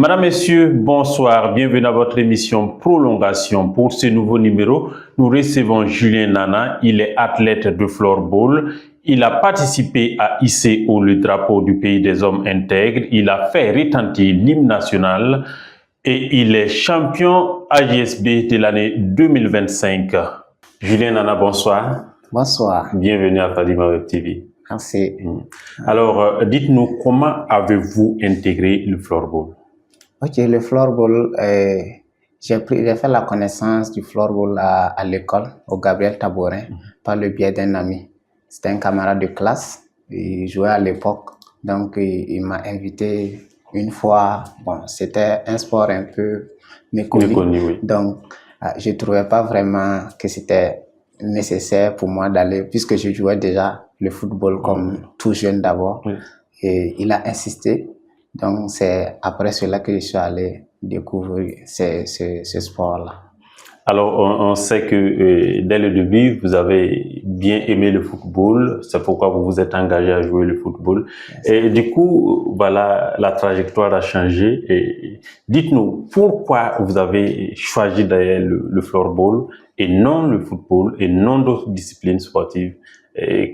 Madame, Messieurs, bonsoir. Bienvenue à votre émission Prolongation. Pour ce nouveau numéro, nous recevons Julien Nana. Il est athlète de floorball. Il a participé à hisser haut le drapeau du pays des hommes intègres. Il a fait retentir l'hymne national et il est champion AJSB de l'année 2025. Julien Nana, bonsoir. Bonsoir. Bienvenue à Fadima Web TV. Merci. Alors, dites-nous, comment avez-vous intégré le floorball? Ok, le floorball, j'ai fait la connaissance du floorball à l'école, au Gabriel Tabourin, par le biais d'un ami. C'était un camarade de classe, il jouait à l'époque, donc il m'a invité une fois. Bon, c'était un sport un peu méconnu, Oui. donc je ne trouvais pas vraiment que c'était nécessaire pour moi d'aller, puisque je jouais déjà le football comme tout jeune d'abord, et il a insisté. Donc, c'est après cela que je suis allé découvrir ce sport-là. Alors, on sait que dès le début, vous avez bien aimé le football. C'est pourquoi vous vous êtes engagé à jouer le football. Et du coup, voilà, la trajectoire a changé. Et dites-nous, pourquoi vous avez choisi d'ailleurs le floorball et non le football et non d'autres disciplines sportives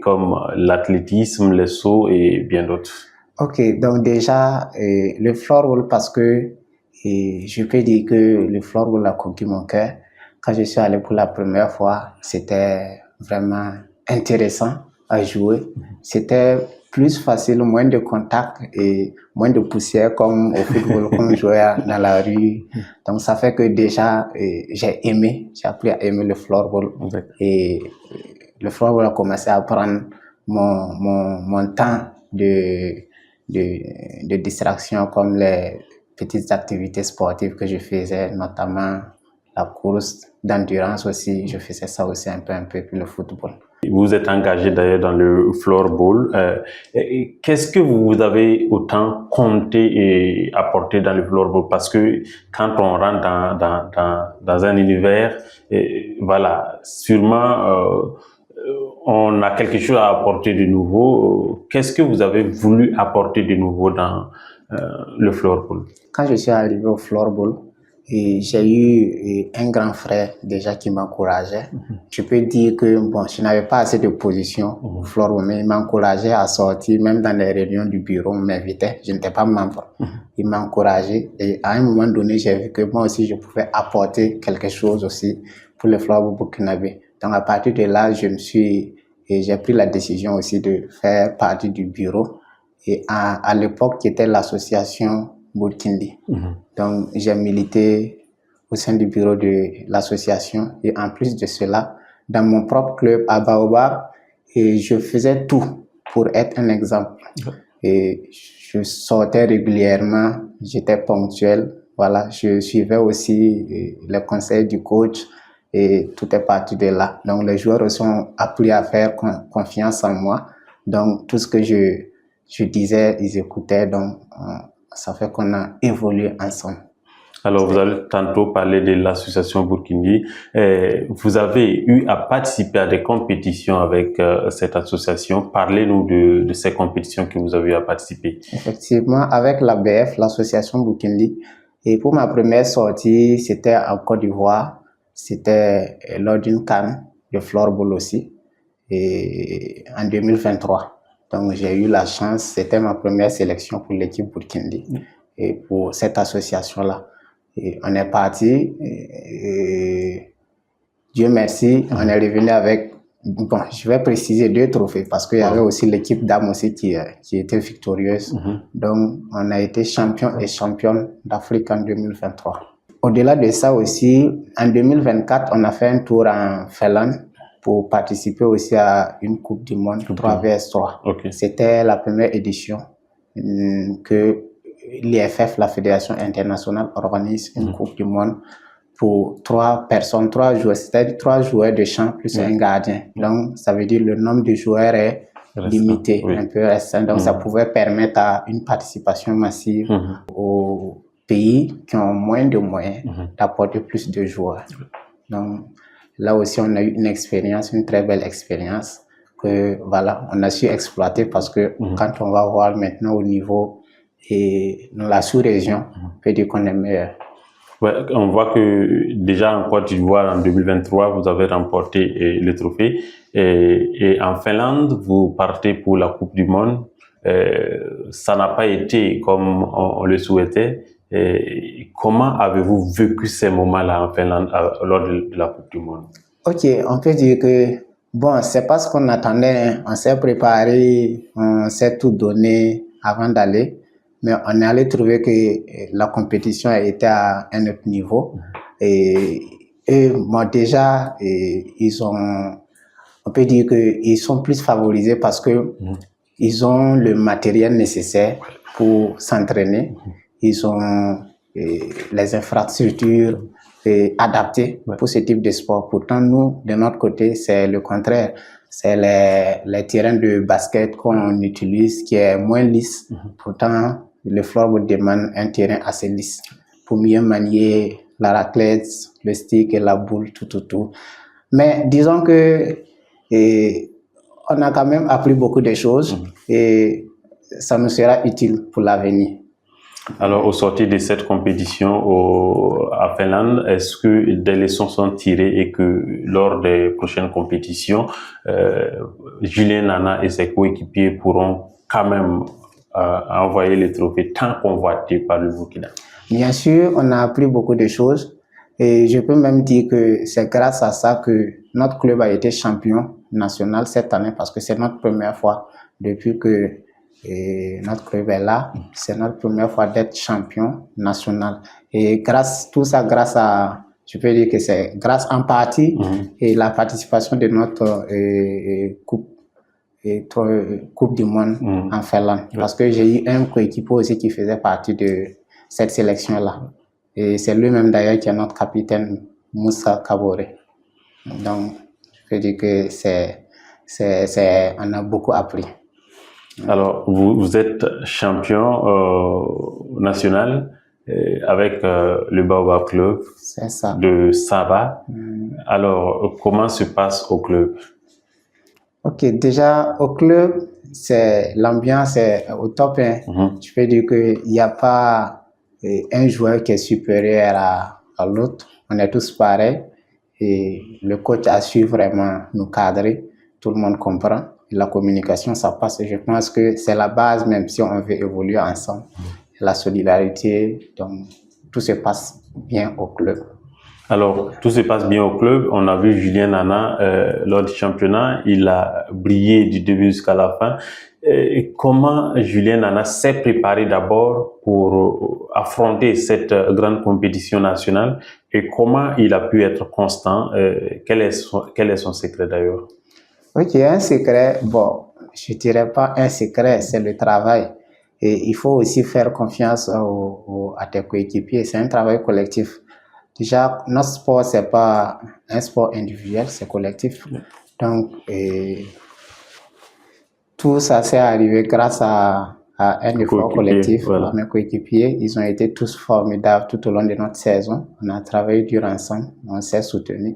comme l'athlétisme, les sauts et bien d'autres? Ok, donc déjà, le floorball, parce que je peux dire que le floorball a conquis mon cœur. Quand je suis allé pour la première fois, c'était vraiment intéressant à jouer. C'était plus facile, moins de contact et moins de poussière comme au football qu'on jouait dans la rue. Donc ça fait que déjà, j'ai appris à aimer le floorball. Et le floorball a commencé à prendre mon temps de distraction, comme les petites activités sportives que je faisais, notamment la course d'endurance aussi. Je faisais ça aussi un peu, puis le football. Vous êtes engagé d'ailleurs dans le floorball. Qu'est-ce que vous avez autant compté et apporté dans le floorball? Parce que quand on rentre dans un univers, voilà, sûrement on a quelque chose à apporter de nouveau. Qu'est-ce que vous avez voulu apporter de nouveau dans le floorball? Quand je suis arrivé au floorball, j'ai eu un grand frère déjà qui m'encourageait. Je peux dire que bon, je n'avais pas assez de position au floorball, mais il m'encourageait à sortir, même dans les réunions du bureau, on m'invitait. Je n'étais pas membre. Il m'a encouragé et à un moment donné, j'ai vu que moi aussi, je pouvais apporter quelque chose aussi pour le floorball burkinabé. Donc à partir de là, j'ai pris la décision aussi de faire partie du bureau. Et à l'époque, qui était l'association Burkindi. Donc, j'ai milité au sein du bureau de l'association. Et en plus de cela, dans mon propre club à Baobab, et je faisais tout pour être un exemple. Et je sortais régulièrement, j'étais ponctuel. Voilà, je suivais aussi les conseils du coach et tout est parti de là. Donc, les joueurs aussi ont appris à faire confiance en moi. Donc, tout ce que je disais, ils écoutaient, donc ça fait qu'on a évolué ensemble. Alors, vous avez tantôt parlé de l'association Burkindi. Vous avez eu à participer à des compétitions avec cette association. Parlez-nous de ces compétitions que vous avez eu à participer. Effectivement, avec l'ABF, l'association Burkindi, et pour ma première sortie, c'était en Côte d'Ivoire. C'était lors d'une CAN de floorball aussi, et en 2023. Donc, j'ai eu la chance, c'était ma première sélection pour l'équipe Burkindi et pour cette association-là. Et on est parti, et Dieu merci, on est revenu avec, bon, je vais préciser 2 trophées parce qu'il y avait aussi l'équipe dames aussi qui était victorieuse. Donc, on a été champion et championne d'Afrique en 2023. Au-delà de ça aussi, en 2024, on a fait un tour en Finlande pour participer aussi à une Coupe du Monde 3vs3. C'était la première édition que l'IFF, la Fédération internationale, organise une Coupe du Monde pour 3 personnes, 3 joueurs, c'est-à-dire 3 joueurs de champ plus un gardien. Donc, ça veut dire le nombre de joueurs est limité, un peu restreint. Donc, ça pouvait permettre à une participation massive aux pays qui ont moins de moyens d'apporter plus de joueurs. Donc, là aussi, on a eu une expérience, une très belle expérience que voilà, on a su exploiter parce que quand on va voir maintenant au niveau et dans la sous-région, on peut dire qu'on est meilleur. Ouais, on voit que déjà en Côte d'Ivoire en 2023, vous avez remporté le trophée et en Finlande, vous partez pour la Coupe du Monde. Ça n'a pas été comme on le souhaitait. Et comment avez-vous vécu ces moments-là en Finlande lors de la Coupe du Monde? Ok, on peut dire que bon, c'est pas ce qu'on attendait, hein. On s'est préparé, on s'est tout donné avant d'aller, mais on est allé trouver que la compétition était à un autre niveau. Et moi déjà, ils ont, on peut dire qu'ils sont plus favorisés parce que ils ont le matériel nécessaire pour s'entraîner. Ils ont les infrastructures adaptées pour ce type de sport. Pourtant, nous, de notre côté, c'est le contraire. C'est les terrains de basket qu'on utilise qui est moins lisse. Pourtant, le floorball demande un terrain assez lisse pour mieux manier la raclette, le stick et la boule, tout. Mais disons que on a quand même appris beaucoup de choses et ça nous sera utile pour l'avenir. Alors, au sortir de cette compétition à Finlande, est-ce que des leçons sont tirées et que lors des prochaines compétitions, Julien Nana et ses coéquipiers pourront quand même envoyer les trophées tant convoités par le Burkina? Bien sûr, on a appris beaucoup de choses et je peux même dire que c'est grâce à ça que notre club a été champion national cette année parce que c'est notre première fois depuis que notre club est là. C'est notre première fois d'être champion national. Et tout ça grâce à, je peux dire que c'est grâce en partie et la participation de notre coupe du monde en Finlande. Parce que j'ai eu un coéquipier aussi qui faisait partie de cette sélection-là. Et c'est lui-même d'ailleurs qui est notre capitaine, Moussa Kabore. Donc, je peux dire que on a beaucoup appris. Alors, vous êtes champion national avec le Baobab Club de Saba. Alors, comment se passe au club? Ok, déjà au club, l'ambiance est au top. Je peux dire qu'il n'y a pas un joueur qui est supérieur à l'autre. On est tous pareils. Et le coach a su vraiment nous cadrer. Tout le monde comprend. La communication, ça passe. Je pense que c'est la base, même si on veut évoluer ensemble. La solidarité, donc tout se passe bien au club. Alors, tout se passe bien au club. On a vu Julien Nana lors du championnat. Il a brillé du début jusqu'à la fin. Et comment Julien Nana s'est préparé d'abord pour affronter cette grande compétition nationale et comment il a pu être constant? Quel est son secret d'ailleurs? Ok, un secret, bon, je ne dirais pas un secret, c'est le travail. Et il faut aussi faire confiance à tes coéquipiers. C'est un travail collectif. Déjà, notre sport, ce n'est pas un sport individuel, c'est collectif. Donc, tout ça s'est arrivé grâce à un effort collectif. Voilà. Mes coéquipiers, ils ont été tous formidables tout au long de notre saison. On a travaillé dur ensemble, on s'est soutenus.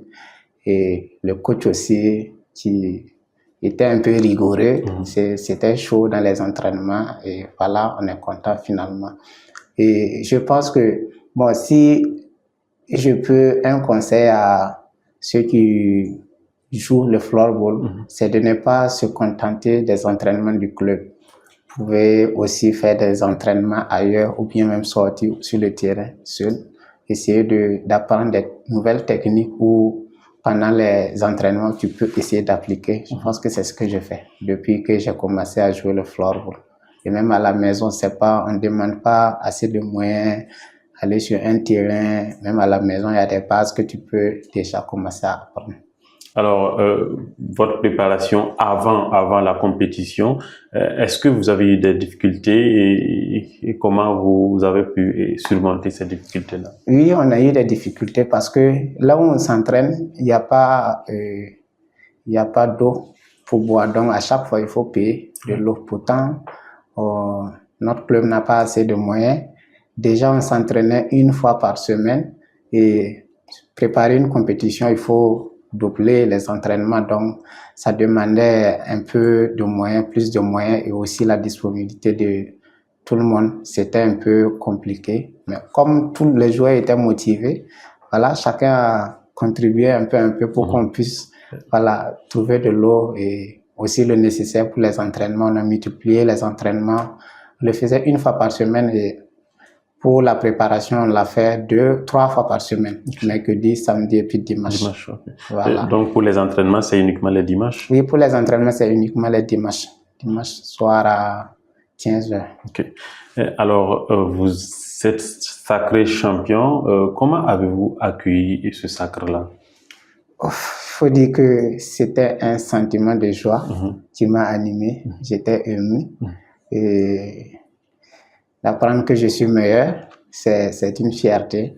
Et le coach aussi, qui était un peu rigoureux, c'était chaud dans les entraînements. Et voilà, on est content finalement. Et je pense que, bon, si je peux un conseil à ceux qui jouent le floorball, c'est de ne pas se contenter des entraînements du club. Vous pouvez aussi faire des entraînements ailleurs ou bien même sortir sur le terrain seul. Essayer d'apprendre des nouvelles techniques ou pendant les entraînements, tu peux essayer d'appliquer. Je pense que c'est ce que je fais depuis que j'ai commencé à jouer le floorball. Et même à la maison, on ne demande pas assez de moyens. Aller sur un terrain, même à la maison, il y a des bases que tu peux déjà commencer à apprendre. Alors, votre préparation avant la compétition, est-ce que vous avez eu des difficultés et comment vous avez pu surmonter ces difficultés-là? Oui, on a eu des difficultés parce que là où on s'entraîne, il n'y a pas d'eau pour boire. Donc, à chaque fois, il faut payer de l'eau. Pourtant, notre club n'a pas assez de moyens. Déjà, on s'entraînait une fois par semaine et préparer une compétition, il faut doubler les entraînements. Donc, ça demandait un peu de moyens, plus de moyens et aussi la disponibilité tout le monde, c'était un peu compliqué. Mais comme tous les joueurs étaient motivés, voilà, chacun a contribué un peu pour qu'on puisse, voilà, trouver de l'eau et aussi le nécessaire pour les entraînements. On a multiplié les entraînements. On le faisait une fois par semaine et pour la préparation, on l'a fait 3 fois par semaine, mercredi, samedi et puis dimanche. Dimanche, okay. Voilà. Donc pour les entraînements, c'est uniquement les dimanches? Oui, pour les entraînements, c'est uniquement les dimanches. Dimanche soir à 15h. Okay. Alors, vous êtes sacré champion. Comment avez-vous accueilli ce sacre-là? Il faut dire que c'était un sentiment de joie qui m'a animé. J'étais ému. Et d'apprendre que je suis meilleur, c'est une fierté.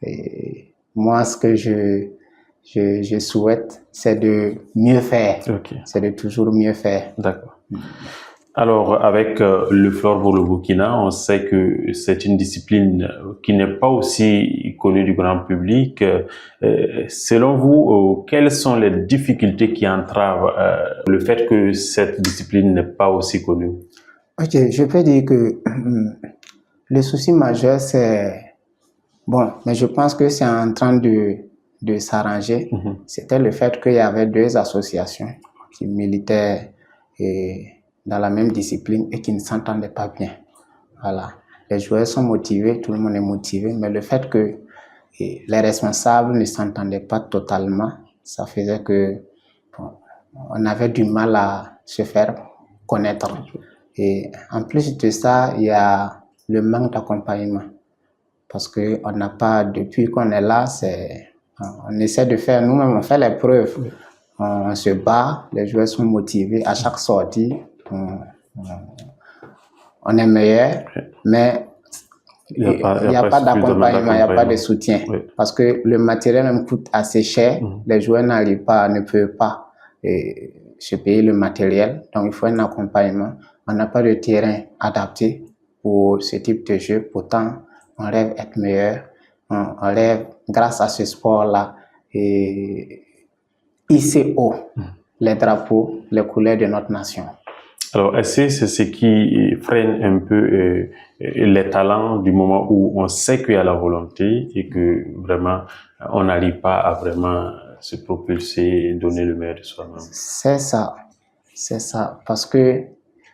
Et moi, ce que je souhaite, c'est de mieux faire. Okay. C'est de toujours mieux faire. D'accord. Alors, avec le floorball au Burkina, on sait que c'est une discipline qui n'est pas aussi connue du grand public. Selon vous, quelles sont les difficultés qui entravent le fait que cette discipline n'est pas aussi connue? Ok, je peux dire que le souci majeur, c'est... Bon, mais je pense que c'est en train de s'arranger. C'était le fait qu'il y avait 2 associations qui militaient dans la même discipline et qui ne s'entendaient pas bien. Voilà. Les joueurs sont motivés, tout le monde est motivé, mais le fait que les responsables ne s'entendaient pas totalement, ça faisait que on avait du mal à se faire connaître. Et en plus de ça, il y a le manque d'accompagnement. Parce qu'on n'a pas, depuis qu'on est là, on essaie de faire nous-mêmes, on fait les preuves. On se bat, les joueurs sont motivés. À chaque sortie, on est meilleur, mais il n'y a pas d'accompagnement, il n'y a pas de soutien. Oui. Parce que le matériel me coûte assez cher, les joueurs n'arrivent pas, ne peuvent pas se payer le matériel, donc il faut un accompagnement. On n'a pas de terrain adapté pour ce type de jeu, pourtant on rêve être meilleur, on rêve grâce à ce sport-là et hisser haut les drapeaux, les couleurs de notre nation. Alors, est-ce que c'est ce qui freine un peu les talents du moment où on sait qu'il y a la volonté et que vraiment on n'arrive pas à vraiment se propulser et donner le meilleur de soi-même? C'est ça, parce que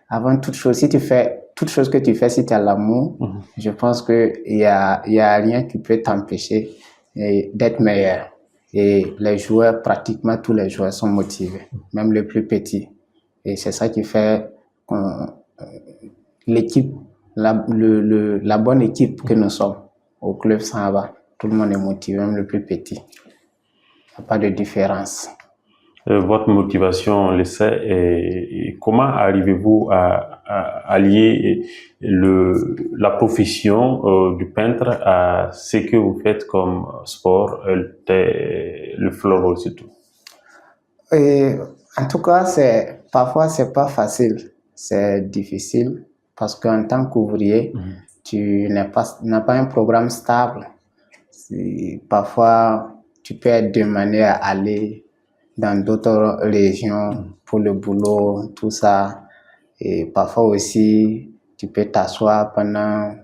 avant toute chose, si tu fais toute chose que tu fais, si tu as l'amour, je pense qu'il y a rien qui peut t'empêcher d'être meilleur. Et les joueurs, pratiquement tous les joueurs sont motivés, même les plus petits. Et c'est ça qui fait l'équipe, la bonne équipe que nous sommes au club Samba. Tout le monde est motivé, même le plus petit. Il n'y a pas de différence. Votre motivation, on le sait, et comment arrivez-vous à allier la profession du peintre à ce que vous faites comme sport, le floorball surtout? En tout cas, parfois c'est pas facile, c'est difficile parce qu'en tant qu'ouvrier, tu n'as pas un programme stable. Parfois, tu peux être demandé à aller dans d'autres régions pour le boulot, tout ça. Et parfois aussi, tu peux t'asseoir pendant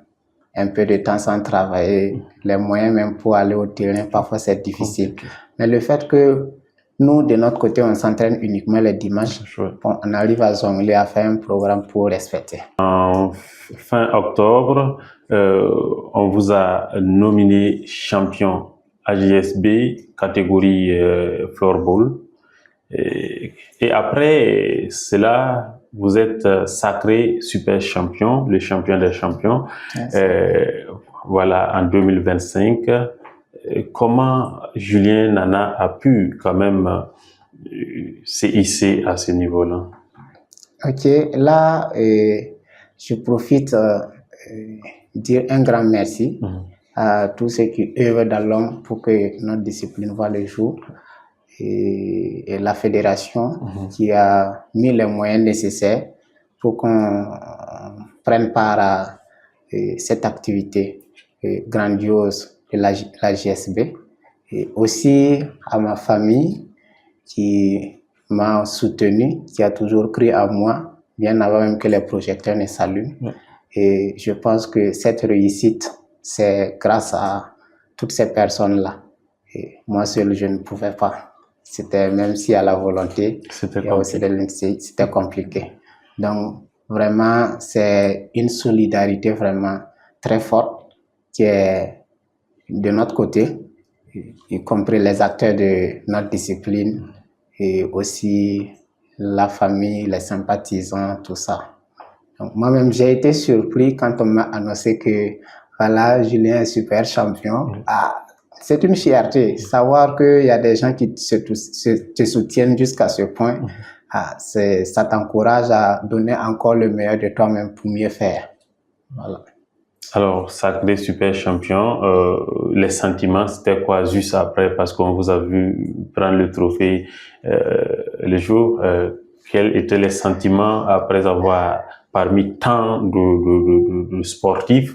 un peu de temps sans travailler. Les moyens même pour aller au terrain, parfois c'est difficile. Mais le fait que nous, de notre côté, on s'entraîne uniquement les dimanches, on arrive à jongler, à faire un programme pour respecter. En fin octobre, on vous a nominé champion AJSB, catégorie floorball. Et après cela, vous êtes sacré super champion, le champion des champions. Voilà, en 2025. Comment Julien Nana a pu quand même se hisser à ce niveau-là? Ok, là, je profite dire un grand merci à tous ceux qui œuvrent dans l'homme pour que notre discipline voit le jour. Et la fédération qui a mis les moyens nécessaires pour qu'on prenne part à cette activité grandiose de la GSB. Et aussi à ma famille qui m'a soutenu, qui a toujours cru à moi, bien avant même que les projecteurs ne s'allument. Et je pense que cette réussite, c'est grâce à toutes ces personnes-là. Et moi seul, je ne pouvais pas. C'était, même si à la volonté, c'était compliqué. Donc, vraiment, c'est une solidarité vraiment très forte qui est de notre côté, y compris les acteurs de notre discipline et aussi la famille, les sympathisants, tout ça. Donc, moi-même, j'ai été surpris quand on m'a annoncé que voilà, Julien est super champion. Ah, c'est une fierté, savoir qu'il y a des gens qui te soutiennent jusqu'à ce point. Ah, ça t'encourage à donner encore le meilleur de toi-même pour mieux faire. Voilà. Alors, sacré super champion, les sentiments, c'était quoi juste après, parce qu'on vous a vu prendre le trophée le jour. Quels étaient les sentiments après avoir, parmi tant de sportifs,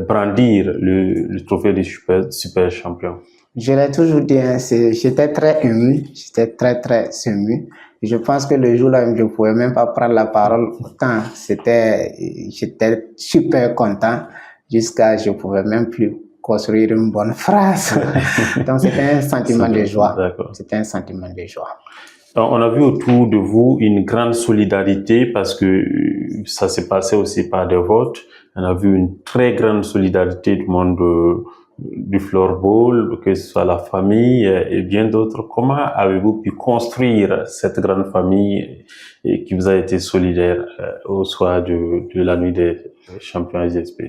brandir le trophée de super champion? Je l'ai toujours dit, hein, j'étais très ému, j'étais très ému. Je pense que le jour-là, je ne pouvais même pas prendre la parole autant. J'étais super content jusqu'à je ne pouvais même plus construire une bonne phrase. Donc c'était un sentiment de joie. C'était un sentiment de joie. On a vu autour de vous une grande solidarité parce que ça s'est passé aussi par des votes. On a vu une très grande solidarité du monde du floorball, que ce soit la famille et bien d'autres. Comment avez-vous pu construire cette grande famille qui vous a été solidaire au soir de la nuit des champions ISP?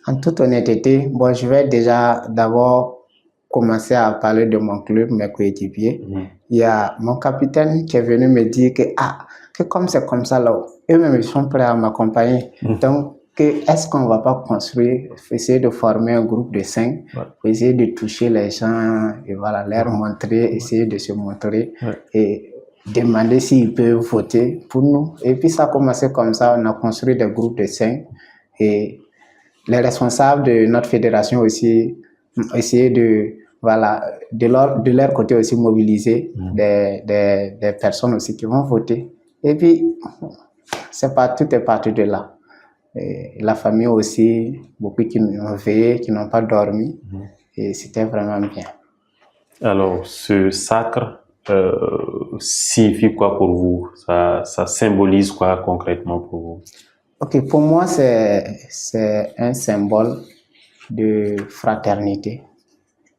En toute honnêteté, bon, je vais déjà d'abord commencer à parler de mon club, mes coéquipiers. Il y a mon capitaine qui est venu me dire que comme c'est comme ça là, eux-mêmes ils sont prêts à m'accompagner. Donc, est-ce qu'on ne va pas construire, essayer de former un groupe de 5, pour essayer de toucher les gens et voilà, leur montrer, essayer de se montrer et demander s'ils peuvent voter pour nous. Et puis ça a commencé comme ça, on a construit des groupes de 5 et les responsables de notre fédération aussi essayer de leur côté aussi mobiliser des personnes aussi qui vont voter. Et puis, tout est parti de là. Et la famille aussi, beaucoup qui ont veillé, qui n'ont pas dormi. Et c'était vraiment bien. Alors, ce sacre signifie quoi pour vous? Ça symbolise quoi concrètement pour vous? Ok, pour moi, c'est un symbole de fraternité,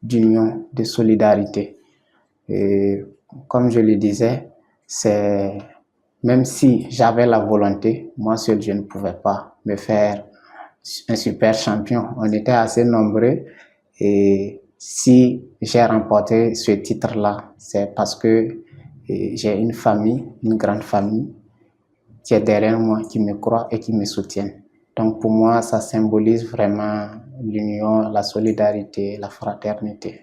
d'union, de solidarité. Et comme je le disais, même si j'avais la volonté, moi seul je ne pouvais pas me faire un super champion. On était assez nombreux et si j'ai remporté ce titre-là, c'est parce que j'ai une famille, une grande famille qui est derrière moi, qui me croit et qui me soutient. Donc pour moi, ça symbolise vraiment l'union, la solidarité, la fraternité.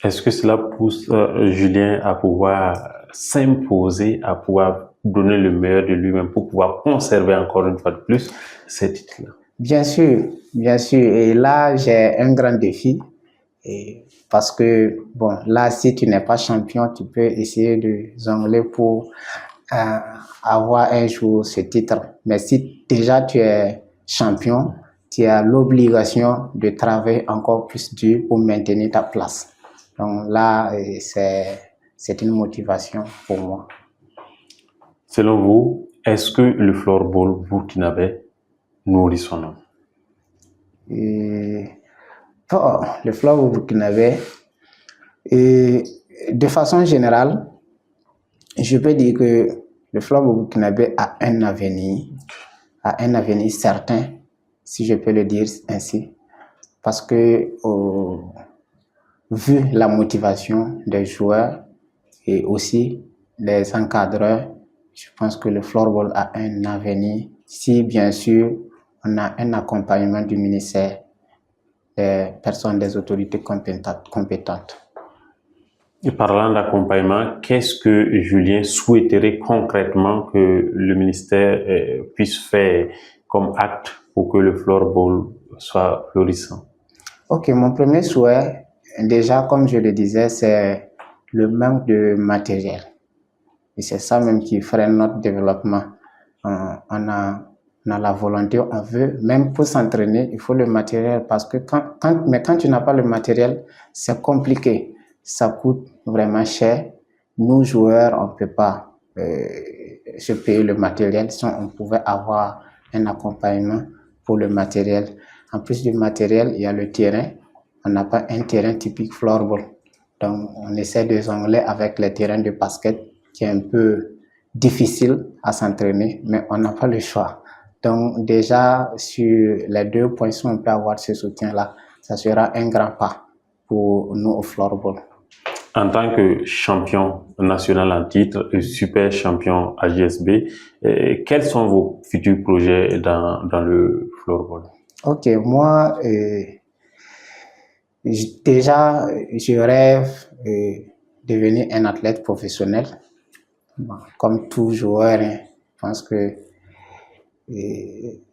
Est-ce que cela pousse Julien à pouvoir s'imposer, à pouvoir donner le meilleur de lui-même pour pouvoir conserver encore une fois de plus ces titres-là? Bien sûr, bien sûr. Et là, j'ai un grand défi. Parce que, bon, là, si tu n'es pas champion, tu peux essayer de jongler pour avoir un jour ce titre. Mais si déjà tu es champion, tu as l'obligation de travailler encore plus dur pour maintenir ta place. Donc là, c'est une motivation pour moi. Selon vous, est-ce que le floorball burkinabé nourrit son nom? Le floorball burkinabé, de façon générale, je peux dire que le floorball burkinabé a un avenir certain, si je peux le dire ainsi, parce que vu la motivation des joueurs et aussi les encadreurs, je pense que le floorball a un avenir si bien sûr on a un accompagnement du ministère, des personnes, des autorités compétentes. Et parlant d'accompagnement, qu'est-ce que Julien souhaiterait concrètement que le ministère puisse faire comme acte pour que le floorball soit florissant? Ok, mon premier souhait, déjà comme je le disais, c'est le manque de matériel. Et c'est ça même qui freine notre développement. On a on a la volonté, on veut. Même pour s'entraîner, il faut le matériel parce que quand tu n'as pas le matériel, c'est compliqué. Ça coûte vraiment cher. Nous, joueurs, on ne peut pas se payer le matériel. Si on pouvait avoir un accompagnement pour le matériel. En plus du matériel, il y a le terrain. On n'a pas un terrain typique floorball. Donc, on essaie de jongler avec les terrains de basket qui est un peu difficile à s'entraîner, mais on n'a pas le choix. Donc, déjà, sur les 2 points, si on peut avoir ce soutien-là, ça sera un grand pas pour nous au floorball. En tant que champion national en titre et super champion AJSB, quels sont vos futurs projets dans le floorball? Ok, moi, déjà, je rêve de devenir un athlète professionnel. Bon, comme tout joueur, hein, je pense que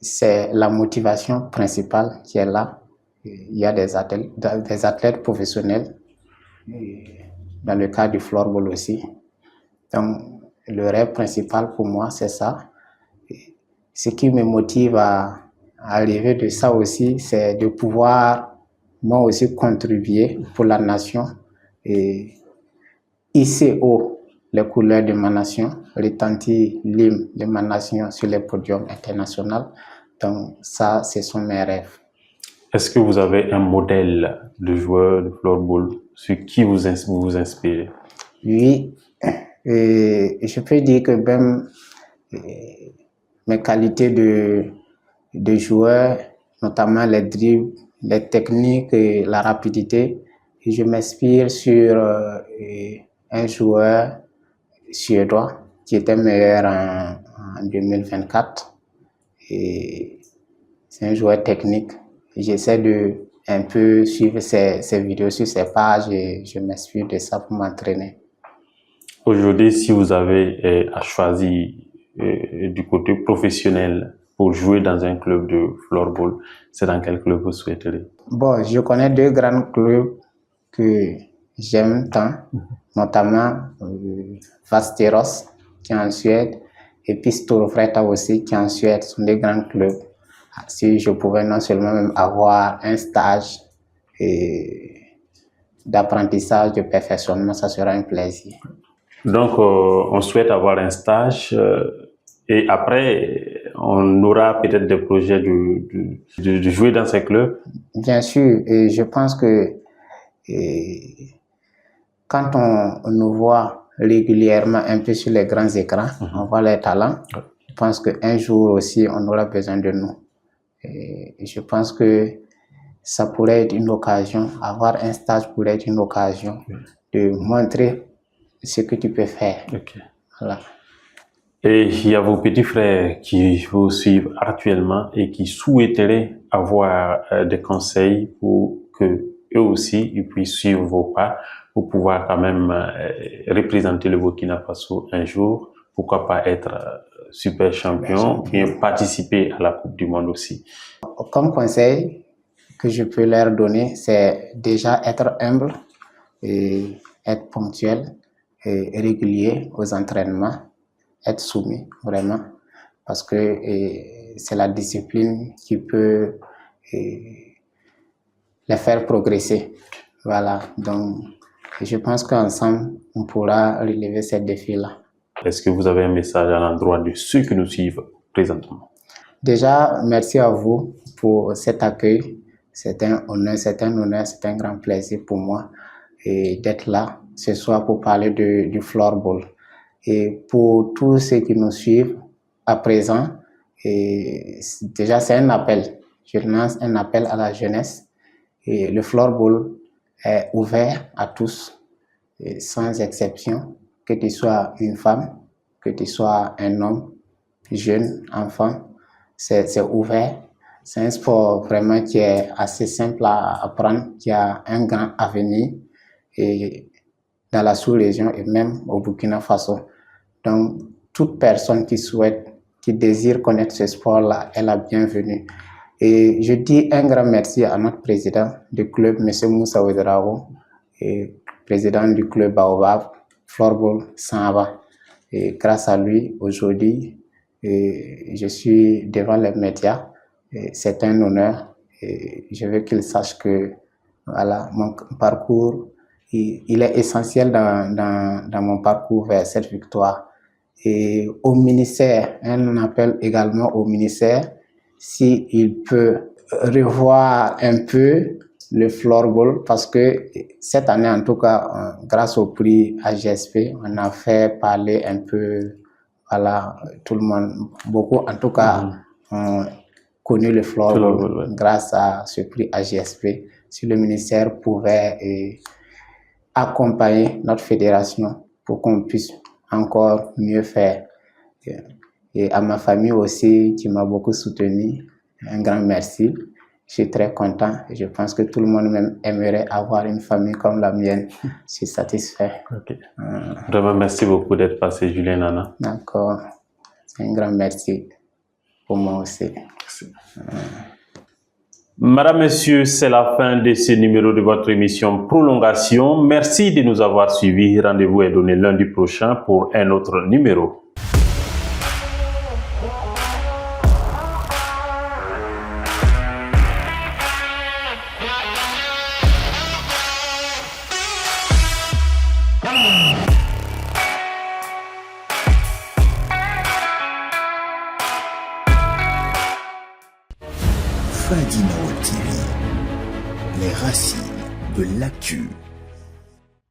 c'est la motivation principale qui est là. Il y a des athlètes professionnels, dans le cas du floorball aussi. Donc, le rêve principal pour moi, c'est ça. Ce qui me motive à arriver de ça aussi, c'est de pouvoir moi aussi contribuer pour la nation et hisser haut les couleurs de ma nation, retentir l'hymne de ma nation sur les podiums internationaux. Donc ça, ce sont mes rêves. Est-ce que vous avez un modèle de joueur de floorball sur qui vous inspirez? Oui, et je peux dire que même mes qualités de joueur, notamment les dribbles, les techniques et la rapidité, et je m'inspire sur un joueur suédois qui était meilleur en 2024. Et c'est un joueur technique. J'essaie de un peu suivre ses vidéos sur ses pages et je m'inspire de ça pour m'entraîner. Aujourd'hui, si vous avez à choisir du côté professionnel pour jouer dans un club de floorball, c'est dans quel club vous souhaiterez? Bon, je connais 2 grands clubs que j'aime tant, notamment Västerås qui est en Suède et puis Storvreta aussi qui est en Suède, sont des grands clubs. Si je pouvais non seulement même avoir un stage d'apprentissage, de perfectionnement, ça sera un plaisir. Donc, on souhaite avoir un stage et après, on aura peut-être des projets de jouer dans ces clubs. Bien sûr, et je pense que quand on nous voit régulièrement un peu sur les grands écrans, on voit les talents. Je pense qu'un jour aussi, on aura besoin de nous. Et je pense que ça pourrait être une occasion, avoir un stage pourrait être une occasion de montrer ce que tu peux faire. Okay. Voilà. Et il y a vos petits frères qui vous suivent actuellement et qui souhaiteraient avoir des conseils pour que eux aussi ils puissent suivre vos pas pour pouvoir quand même représenter le Burkina Faso un jour, pourquoi pas être super champion, bien participer à la Coupe du Monde aussi. Comme conseil que je peux leur donner, c'est déjà être humble et être ponctuel et régulier aux entraînements, être soumis vraiment, parce que c'est la discipline qui peut les faire progresser. Voilà, donc je pense qu'ensemble, on pourra relever ces défis-là. Est-ce que vous avez un message à l'endroit de ceux qui nous suivent présentement? Déjà, merci à vous pour cet accueil. C'est un honneur, c'est un grand plaisir pour moi d'être là ce soir pour parler du floorball. Et pour tous ceux qui nous suivent à présent, déjà c'est un appel. Je lance un appel à la jeunesse. Et le floorball est ouvert à tous, sans exception, que tu sois une femme, que tu sois un homme, jeune, enfant, c'est ouvert. C'est un sport vraiment qui est assez simple à apprendre, qui a un grand avenir et dans la sous-région et même au Burkina Faso. Donc, toute personne qui souhaite, qui désire connaître ce sport-là est la bienvenue. Et je dis un grand merci à notre président du club, M. Moussa Ouedraogo, et président du club Baobab, Floorball Samba. Et grâce à lui, aujourd'hui, et je suis devant les médias. C'est un honneur et je veux qu'ils sachent que voilà, mon parcours, il est essentiel dans mon parcours vers cette victoire. Et au ministère, un appel également au ministère, s'il peut revoir un peu le floorball, parce que cette année, en tout cas, grâce au prix AGSP, on a fait parler un peu, voilà, tout le monde, beaucoup, en tout cas, ont connu le floorball grâce à ce prix AGSP. Si le ministère pouvait accompagner notre fédération pour qu'on puisse encore mieux faire. Et à ma famille aussi, qui m'a beaucoup soutenu, un grand merci. Je suis très content et je pense que tout le monde même aimerait avoir une famille comme la mienne. Je suis satisfait. Okay. Vraiment, merci beaucoup d'être passé, Julien Nana. D'accord. C'est un grand merci pour moi aussi. Merci. Madame, Messieurs, c'est la fin de ce numéro de votre émission Prolongation. Merci de nous avoir suivis. Rendez-vous est donné lundi prochain pour un autre numéro. Fadima Web TV, les racines de l'actu.